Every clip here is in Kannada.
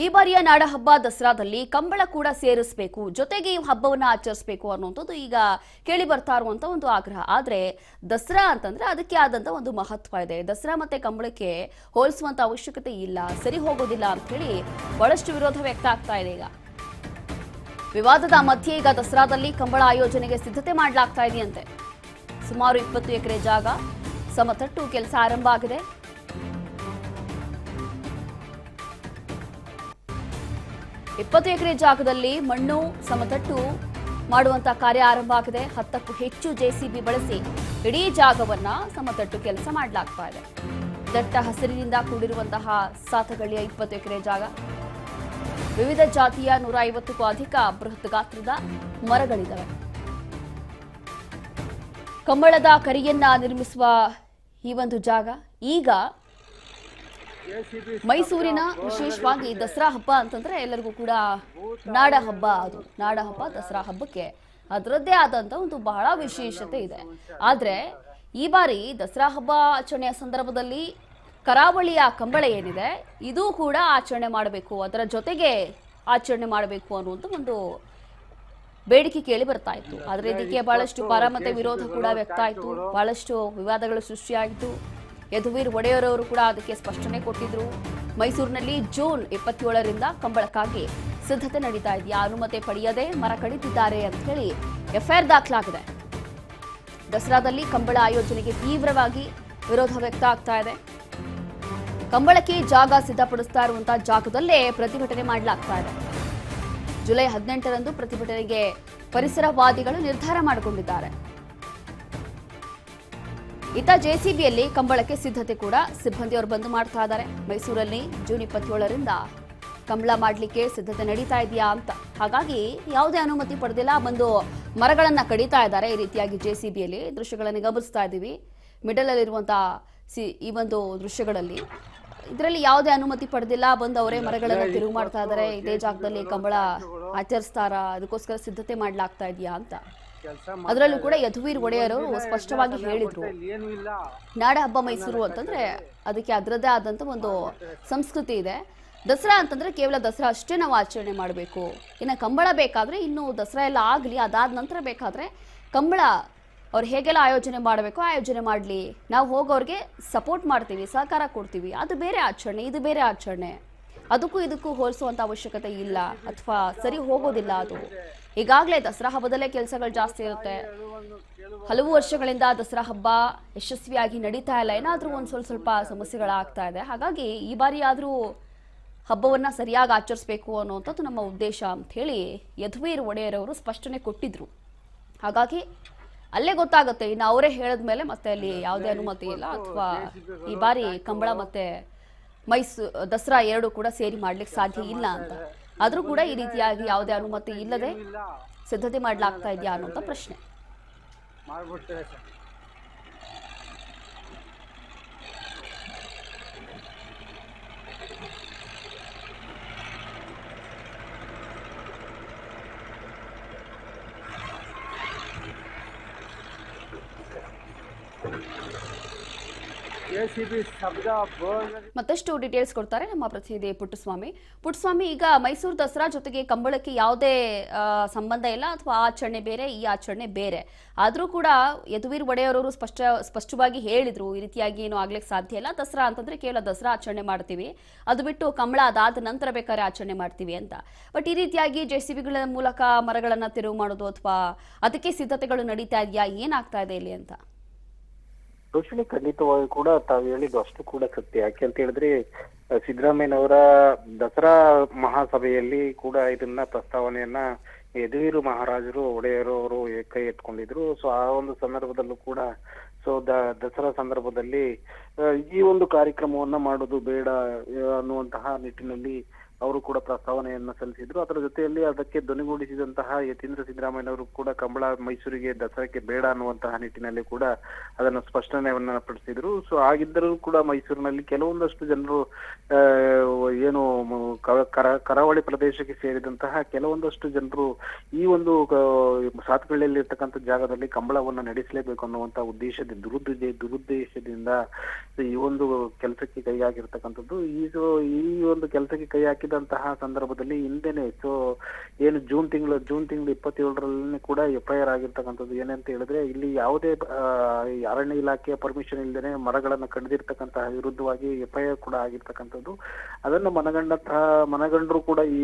ಈ ಬಾರಿಯ ನಾಡ ಹಬ್ಬ ದಸರಾದಲ್ಲಿ ಕಂಬಳ ಕೂಡ ಸೇರಿಸಬೇಕು, ಜೊತೆಗೆ ಈ ಹಬ್ಬವನ್ನು ಆಚರಿಸಬೇಕು ಅನ್ನುವಂಥದ್ದು ಈಗ ಕೇಳಿ ಬರ್ತಾ ಇರುವಂತ ಒಂದು ಆಗ್ರಹ. ಆದ್ರೆ ದಸರಾ ಅಂತಂದ್ರೆ ಅದಕ್ಕೆ ಆದಂತ ಒಂದು ಮಹತ್ವ ಇದೆ. ದಸರಾ ಮತ್ತೆ ಕಂಬಳಕ್ಕೆ ಹೋಲಿಸುವಂತ ಅವಶ್ಯಕತೆ ಇಲ್ಲ, ಸರಿ ಹೋಗೋದಿಲ್ಲ ಅಂತ ಹೇಳಿ ಬಹಳಷ್ಟು ವಿರೋಧ ವ್ಯಕ್ತ ಆಗ್ತಾ ಇದೆ. ಈಗ ವಿವಾದದ ಮಧ್ಯೆ ಈಗ ದಸರಾದಲ್ಲಿ ಕಂಬಳ ಆಯೋಜನೆಗೆ ಸಿದ್ಧತೆ ಮಾಡಲಾಗ್ತಾ ಇದೆಯಂತೆ. ಸುಮಾರು 20 ಎಕರೆ ಜಾಗ ಸಮತಟ್ಟು ಕೆಲಸ ಆರಂಭ ಆಗಿದೆ. 20 ಎಕರೆ ಜಾಗದಲ್ಲಿ ಮಣ್ಣು ಸಮತಟ್ಟು ಮಾಡುವಂತ ಕಾರ್ಯ ಆರಂಭ ಆಗಿದೆ. 10ಕ್ಕೂ ಹೆಚ್ಚು ಜೆಸಿಬಿ ಬಳಸಿ ಇಡೀ ಜಾಗವನ್ನ ಸಮತಟ್ಟು ಕೆಲಸ ಮಾಡಲಾಗ್ತಾ ಇದೆ. ದಟ್ಟ ಹಸಿರಿನಿಂದ ಕೂಡಿರುವಂತಹ ಸಾತಗಳ್ಳಿಯ 20 ಎಕರೆ ಜಾಗ, ವಿವಿಧ ಜಾತಿಯ 150ಕ್ಕೂ ಅಧಿಕ ಬೃಹತ್ ಗಾತ್ರದ ಮರಗಳಿದ್ದಾವೆ. ಕಂಬಳದ ಕರಿಯನ್ನ ನಿರ್ಮಿಸುವ ಈ ಒಂದು ಜಾಗ ಈಗ ಮೈಸೂರಿನ ವಿಶೇಷವಾಗಿ ದಸರಾ ಹಬ್ಬ ಅಂತಂದ್ರೆ ಎಲ್ಲರಿಗೂ ಕೂಡ ನಾಡ ಹಬ್ಬ. ಅದು ನಾಡ ಹಬ್ಬ ದಸರಾ ಹಬ್ಬಕ್ಕೆ ಅದರದ್ದೇ ಆದಂತ ಒಂದು ಬಹಳ ವಿಶೇಷತೆ ಇದೆ. ಆದ್ರೆ ಈ ಬಾರಿ ದಸರಾ ಹಬ್ಬ ಆಚರಣೆಯ ಸಂದರ್ಭದಲ್ಲಿ ಕರಾವಳಿಯ ಕಂಬಳ ಏನಿದೆ ಇದು ಕೂಡ ಆಚರಣೆ ಮಾಡಬೇಕು, ಅದರ ಜೊತೆಗೆ ಆಚರಣೆ ಮಾಡಬೇಕು ಅನ್ನುವಂಥ ಒಂದು ಬೇಡಿಕೆ ಕೇಳಿ ಬರ್ತಾ ಇತ್ತು. ಆದ್ರೆ ಇದಕ್ಕೆ ಬಹಳಷ್ಟು ಪರ ಮತ್ತೆ ವಿರೋಧ ಕೂಡ ವ್ಯಕ್ತ ಆಯಿತು, ಬಹಳಷ್ಟು ವಿವಾದಗಳು ಸೃಷ್ಟಿಯಾಯಿತು. ಯದುವೀರ್ ಒಡೆಯರ್ ಅವರು ಕೂಡ ಅದಕ್ಕೆ ಸ್ಪಷ್ಟನೆ ಕೊಟ್ಟಿದ್ರು. ಮೈಸೂರಿನಲ್ಲಿ ಜೂನ್ 27ರಿಂದ ಕಂಬಳಕ್ಕಾಗಿ ಸಿದ್ಧತೆ ನಡೀತಾ ಇದೆಯಾ, ಅನುಮತಿ ಪಡೆಯದೆ ಮರ ಕಡಿತಿದ್ದಾರೆ ಅಂತ ಹೇಳಿ ಎಫ್ಐಆರ್ ದಾಖಲಾಗಿದೆ. ದಸರಾದಲ್ಲಿ ಕಂಬಳ ಆಯೋಜನೆಗೆ ತೀವ್ರವಾಗಿ ವಿರೋಧ ವ್ಯಕ್ತ ಆಗ್ತಾ ಇದೆ. ಕಂಬಳಕ್ಕೆ ಜಾಗ ಸಿದ್ಧಪಡಿಸ್ತಾ ಇರುವಂತಹ ಜಾಗದಲ್ಲೇ ಪ್ರತಿಭಟನೆ ಮಾಡಲಾಗ್ತಾ ಇದೆ. ಜುಲೈ 18ರಂದು ಪ್ರತಿಭಟನೆಗೆ ಪರಿಸರವಾದಿಗಳು ನಿರ್ಧಾರ ಮಾಡಿಕೊಂಡಿದ್ದಾರೆ. ಇತ್ತ ಜೆಸಿಬಿಯಲ್ಲಿ ಕಂಬಳಕ್ಕೆ ಸಿದ್ಧತೆ ಕೂಡ ಸಿಬ್ಬಂದಿಯವರು ಬಂದು ಮಾಡ್ತಾ ಇದ್ದಾರೆ. ಮೈಸೂರಲ್ಲಿ ಜೂನ್ 27ರಿಂದ ಕಂಬಳ ಮಾಡಲಿಕ್ಕೆ ಸಿದ್ಧತೆ ನಡೀತಾ ಇದೆಯಾ ಅಂತ, ಹಾಗಾಗಿ ಯಾವುದೇ ಅನುಮತಿ ಪಡೆದಿಲ್ಲ, ಬಂದು ಮರಗಳನ್ನ ಕಡಿತಾ ಇದ್ದಾರೆ. ಈ ರೀತಿಯಾಗಿ ಜೆಸಿಬಿಯಲ್ಲಿ ದೃಶ್ಯಗಳನ್ನು ಗಮನಿಸ್ತಾ ಇದ್ದೀವಿ. ಮಿಡಲ್ ಅಲ್ಲಿರುವಂತಹ ಈ ಒಂದು ದೃಶ್ಯಗಳಲ್ಲಿ ಇದರಲ್ಲಿ ಯಾವುದೇ ಅನುಮತಿ ಪಡೆದಿಲ್ಲ, ಬಂದು ಅವರೇ ಮರಗಳನ್ನು ತಿರುವು ಮಾಡ್ತಾ ಇದ್ದಾರೆ. ಇದೇ ಜಾಗದಲ್ಲಿ ಕಂಬಳ ಆಚರಿಸ್ತಾರ, ಅದಕ್ಕೋಸ್ಕರ ಸಿದ್ಧತೆ ಮಾಡಲಾಗ್ತಾ ಇದೆಯಾ ಅಂತ. ಅದರಲ್ಲೂ ಕೂಡ ಯದುವೀರ್ ಒಡೆಯರ್ ಅವರು ಸ್ಪಷ್ಟವಾಗಿ ಹೇಳಿದ್ರು, ನಾಡ ಹಬ್ಬ ಮೈಸೂರು ಅಂತಂದ್ರೆ ಅದಕ್ಕೆ ಅದರದ್ದೇ ಆದಂತ ಒಂದು ಸಂಸ್ಕೃತಿ ಇದೆ. ದಸರಾ ಅಂತಂದ್ರೆ ಕೇವಲ ದಸರಾ ಅಷ್ಟೇ ನಾವು ಆಚರಣೆ ಮಾಡಬೇಕು, ಇನ್ನು ಕಂಬಳ ಬೇಕಾದ್ರೆ ಇನ್ನು ದಸರಾ ಎಲ್ಲ ಆಗಲಿ, ಅದಾದ ನಂತರ ಬೇಕಾದ್ರೆ ಕಂಬಳ ಅವ್ರು ಹೇಗೆಲ್ಲ ಆಯೋಜನೆ ಮಾಡಬೇಕು ಆಯೋಜನೆ ಮಾಡಲಿ, ನಾವು ಹೋಗೋರಿಗೆ ಸಪೋರ್ಟ್ ಮಾಡ್ತೀವಿ, ಸಹಕಾರ ಕೊಡ್ತೀವಿ. ಅದು ಬೇರೆ ಆಚರಣೆ, ಇದು ಬೇರೆ ಆಚರಣೆ, ಅದಕ್ಕೂ ಇದಕ್ಕೂ ಹೋಲಿಸುವಂತ ಅವಶ್ಯಕತೆ ಇಲ್ಲ ಅಥವಾ ಸರಿ ಹೋಗೋದಿಲ್ಲ. ಅದು ಈಗಾಗಲೇ ದಸರಾ ಹಬ್ಬದಲ್ಲೇ ಕೆಲಸಗಳು ಜಾಸ್ತಿ ಇರುತ್ತೆ. ಹಲವು ವರ್ಷಗಳಿಂದ ದಸರಾ ಹಬ್ಬ ಯಶಸ್ವಿಯಾಗಿ ನಡೀತಾ ಇಲ್ಲ, ಏನಾದರೂ ಒಂದು ಸ್ವಲ್ಪ ಸಮಸ್ಯೆಗಳಾಗ್ತಾ ಇದೆ. ಹಾಗಾಗಿ ಈ ಬಾರಿ ಆದರೂ ಹಬ್ಬವನ್ನ ಸರಿಯಾಗಿ ಆಚರಿಸಬೇಕು ಅನ್ನುವಂಥದ್ದು ನಮ್ಮ ಉದ್ದೇಶ ಅಂತ ಹೇಳಿ ಯದುವೀರ್ ಒಡೆಯರ್ ಅವರು ಸ್ಪಷ್ಟನೆ ಕೊಟ್ಟಿದ್ರು. ಹಾಗಾಗಿ ಅಲ್ಲೇ ಗೊತ್ತಾಗುತ್ತೆ, ಇನ್ನು ಅವರೇ ಹೇಳಿದ್ಮೇಲೆ ಮತ್ತೆ ಅಲ್ಲಿ ಯಾವುದೇ ಅನುಮತಿ ಇಲ್ಲ ಅಥವಾ ಈ ಬಾರಿ ಕಂಬಳ ಮತ್ತೆ ದಸರಾ ಎರಡು ಕೂಡ ಸೇರಿ ಮಾಡ್ಲಿಕ್ಕೆ ಸಾಧ್ಯ ಇಲ್ಲ ಅಂತ. ಆದ್ರೂ ಕೂಡ ಈ ರೀತಿಯಾಗಿ ಯಾವುದೇ ಅನುಮತಿ ಇಲ್ಲದೆ ಸಿದ್ಧತೆ ಮಾಡಲಾಗ್ತಾ ಇದೆಯಾ ಅನ್ನುವಂಥ ಪ್ರಶ್ನೆ. ಮತ್ತಷ್ಟು ಡೀಟೇಲ್ಸ್ ಕೊಡ್ತಾರೆ ನಮ್ಮ ಪ್ರತಿನಿಧಿ ಪುಟ್ಟಸ್ವಾಮಿ. ಈಗ ಮೈಸೂರು ದಸರಾ ಜೊತೆಗೆ ಕಂಬಳಕ್ಕೆ ಯಾವುದೇ ಸಂಬಂಧ ಇಲ್ಲ ಅಥವಾ ಆಚರಣೆ ಬೇರೆ, ಈ ಆಚರಣೆ ಬೇರೆ. ಆದ್ರೂ ಕೂಡ ಯದುವೀರ್ ಒಡೆಯರ್ ಅವರು ಸ್ಪಷ್ಟವಾಗಿ ಹೇಳಿದ್ರು, ಈ ರೀತಿಯಾಗಿ ಏನು ಆಗ್ಲಿಕ್ಕೆ ಸಾಧ್ಯ ಇಲ್ಲ, ದಸರಾ ಅಂತಂದ್ರೆ ಕೇವಲ ದಸರಾ ಆಚರಣೆ ಮಾಡ್ತೀವಿ, ಅದು ಬಿಟ್ಟು ಕಂಬಳ ಅದಾದ ನಂತರ ಬೇಕಾದ್ರೆ ಆಚರಣೆ ಮಾಡ್ತೀವಿ ಅಂತ. ಬಟ್ ಈ ರೀತಿಯಾಗಿ ಜೆಸಿಬಿಗಳ ಮೂಲಕ ಮರಗಳನ್ನ ತೆರವು ಮಾಡೋದು ಅಥವಾ ಅದಕ್ಕೆ ಸಿದ್ಧತೆಗಳು ನಡೀತಾ ಇದೆಯಾ, ಏನಾಗ್ತಾ ಇದೆ ಇಲ್ಲಿ ಅಂತ? ರೋಷಿನಿ, ಖಂಡಿತವಾಗಿ ಕೂಡ ತಾವು ಹೇಳಿದ್ದು ಅಷ್ಟು ಕೂಡ ಸತ್ಯ. ಯಾಕೆ ಅಂತ ಹೇಳಿದ್ರೆ ಸಿದ್ದರಾಮಯ್ಯನವರ ದಸರಾ ಮಹಾಸಭೆಯಲ್ಲಿ ಕೂಡ ಇದನ್ನ ಪ್ರಸ್ತಾವನೆಯನ್ನ ಯದುವೀರ್ ಮಹಾರಾಜರು ಒಡೆಯರು ಅವರು ಕೈ ಎತ್ಕೊಂಡಿದ್ರು. ಸೊ ಆ ಒಂದು ಸಂದರ್ಭದಲ್ಲೂ ಕೂಡ ದಸರಾ ಸಂದರ್ಭದಲ್ಲಿ ಈ ಒಂದು ಕಾರ್ಯಕ್ರಮವನ್ನ ಮಾಡೋದು ಬೇಡ ಅನ್ನುವಂತಹ ನಿಟ್ಟಿನಲ್ಲಿ ಅವರು ಕೂಡ ಪ್ರಸ್ತಾವನೆಯನ್ನ ಸಲ್ಲಿಸಿದ್ರು. ಅದರ ಜೊತೆಯಲ್ಲಿ ಅದಕ್ಕೆ ಧ್ವನಿಗೂಡಿಸಿದಂತಹ ಯತೀಂದ್ರ ಸಿದ್ದರಾಮಯ್ಯನವರು ಕೂಡ ಕಂಬಳ ಮೈಸೂರಿಗೆ ದಸರಾಕ್ಕೆ ಬೇಡ ಅನ್ನುವಂತಹ ನಿಟ್ಟಿನಲ್ಲಿ ಕೂಡ ಅದನ್ನು ಸ್ಪಷ್ಟನೆಯನ್ನ ಪಡಿಸಿದ್ರು. ಸೊ ಆಗಿದ್ದರೂ ಕೂಡ ಮೈಸೂರಿನಲ್ಲಿ ಕೆಲವೊಂದಷ್ಟು ಜನರು ಏನು ಕರಾವಳಿ ಪ್ರದೇಶಕ್ಕೆ ಸೇರಿದಂತಹ ಕೆಲವೊಂದಷ್ಟು ಜನರು ಈ ಒಂದು ಸಾತುಗಳಲ್ಲಿ ಇರ್ತಕ್ಕಂಥ ಜಾಗದಲ್ಲಿ ಕಂಬಳವನ್ನ ನಡೆಸಲೇಬೇಕು ಅನ್ನುವಂತ ದುರುದ್ದೇಶದಿಂದ ಈ ಒಂದು ಕೆಲಸಕ್ಕೆ ಕೈ ಹಾಕಿರ್ತಕ್ಕಂಥದ್ದು. ಈ ಒಂದು ಕೆಲಸಕ್ಕೆ ಕೈ ಹಾಕಿದ ನಡೆದಂತಹ ಸಂದರ್ಭದಲ್ಲಿ ಹಿಂದೆನೆ ಏನು ಜೂನ್ ತಿಂಗಳು 27ರಲ್ಲಿ ಕೂಡ FIR ಆಗಿರ್ತಕ್ಕಂಥದ್ದು. ಏನಂತ ಹೇಳಿದ್ರೆ ಇಲ್ಲಿ ಯಾವುದೇ ಅರಣ್ಯ ಇಲಾಖೆಯ ಪರ್ಮಿಷನ್ ಇಲ್ಲದೇನೆ ಮರಗಳನ್ನ ಕಡಿದಿರ್ತಕ್ಕಂತಹ ವಿರುದ್ಧವಾಗಿ FIR ಕೂಡ ಆಗಿರ್ತಕ್ಕಂಥದ್ದು. ಅದನ್ನ ಮನಗಂಡರು ಕೂಡ ಈ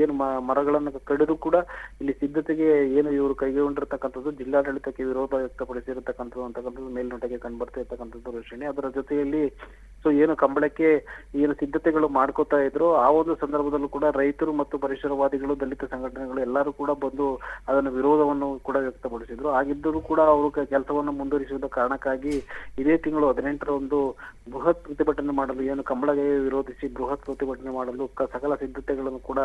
ಏನು ಮರಗಳನ್ನು ಕಡಿದು ಕೂಡ ಇಲ್ಲಿ ಸಿದ್ಧತೆಗೆ ಏನು ಇವರು ಕೈಗೊಂಡಿರ್ತಕ್ಕಂಥದ್ದು ಜಿಲ್ಲಾಡಳಿತಕ್ಕೆ ವಿರೋಧ ವ್ಯಕ್ತಪಡಿಸಿರ್ತಕ್ಕಂಥದ್ದು ಅಂತಕ್ಕಂಥದ್ದು ಮೇಲ್ನೋಟಕ್ಕೆ ಕಂಡುಬರ್ತಾ ಇರ್ತಕ್ಕಂಥದ್ದು ರೋಷಿಣಿ. ಅದರ ಜೊತೆಯಲ್ಲಿ ಏನು ಕಂಬಳಕ್ಕೆ ಏನು ಸಿದ್ಧತೆಗಳು ಮಾಡ್ಕೋತಾ ಇದ್ರು ಆ ಒಂದು ಸಂದರ್ಭದಲ್ಲೂ ಕೂಡ ರೈತರು ಮತ್ತು ಪರಿಸರವಾದಿಗಳು, ದಲಿತ ಸಂಘಟನೆಗಳು ಎಲ್ಲರೂ ಕೂಡ ಬಂದು ಅದನ್ನು ವಿರೋಧವನ್ನು ಕೂಡ ವ್ಯಕ್ತಪಡಿಸಿದ್ರು. ಆಗಿದ್ದರೂ ಕೂಡ ಅವರು ಕೆಲಸವನ್ನು ಮುಂದುವರಿಸುವ ಕಾರಣಕ್ಕಾಗಿ ಇದೇ ತಿಂಗಳು 18ರಂದು ಬೃಹತ್ ಪ್ರತಿಭಟನೆ ಮಾಡಲು, ಏನು ಕಂಬಳಗೆ ವಿರೋಧಿಸಿ ಬೃಹತ್ ಪ್ರತಿಭಟನೆ ಮಾಡಲು ಸಕಲ ಸಿದ್ಧತೆಗಳನ್ನು ಕೂಡ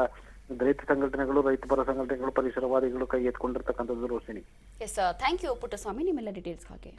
ದಲಿತ ಸಂಘಟನೆಗಳು, ರೈತ ಪರ ಸಂಘಟನೆಗಳು, ಪರಿಸರವಾದಿಗಳು ಕೈ ಎತ್ಕೊಂಡಿರ್ತಕ್ಕಂಥದ್ದು Roshini. S, thank you Puttaswamy ನಿಮ್ಮೆಲ್ಲ ಡೀಟೇಲ್ಸ್ಗಾಗಿ.